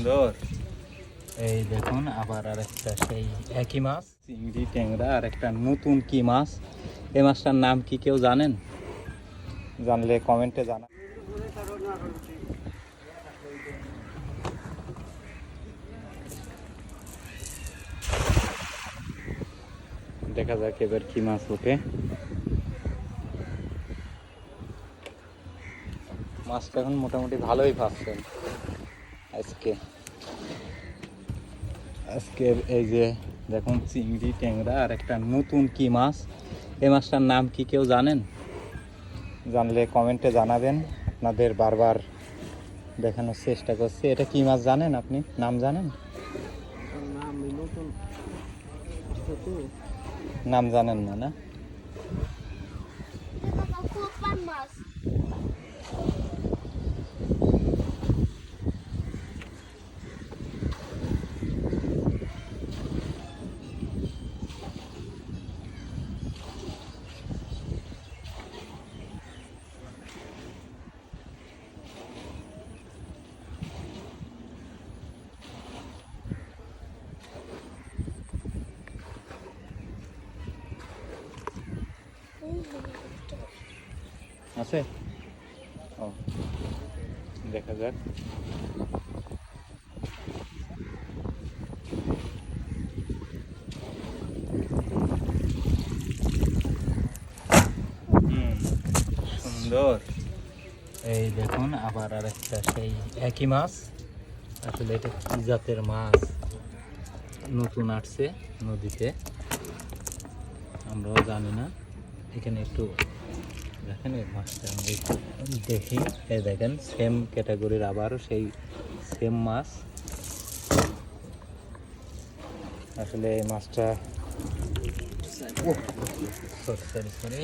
সুন্দর। এই দেখুন আবার আরেকটা সেই একই মাছ, চিংড়ি ট্যাংরা। আর একটা নতুন কি মাছ, এই মাছটার নাম কি কেউ জানেন? জানলে কমেন্টে জানা। দেখা যাক এবার কি মাছ ওঠে। মাছটা এখন মোটামুটি ভালোই পাচ্ছেন আজকে। আজকের এই যে দেখুন চিংড়ি ট্যাংরা আর একটা নতুন কি মাছ, এই মাছটার নাম কি কেউ জানেন? জানলে কমেন্টে জানাবেন। আপনাদের বারবার দেখানোর চেষ্টা করছি। এটা কি মাছ জানেন আপনি? নাম জানেন? নাম জানেন না? না আছে? ও, দেখা যাক। সুন্দর। এই দেখুন আবার আরেকটা সেই একই মাছ। আসলে এটা কি জাতের মাছ, নতুন আসছে নদীতে, আমরাও জানি না। এখানে একটু দেখেন এই মাছটা আমি দেখি। এই দেখেন সেম ক্যাটাগরির আবারও সেই সেম মাছ। আসলে এই মাছটা সরি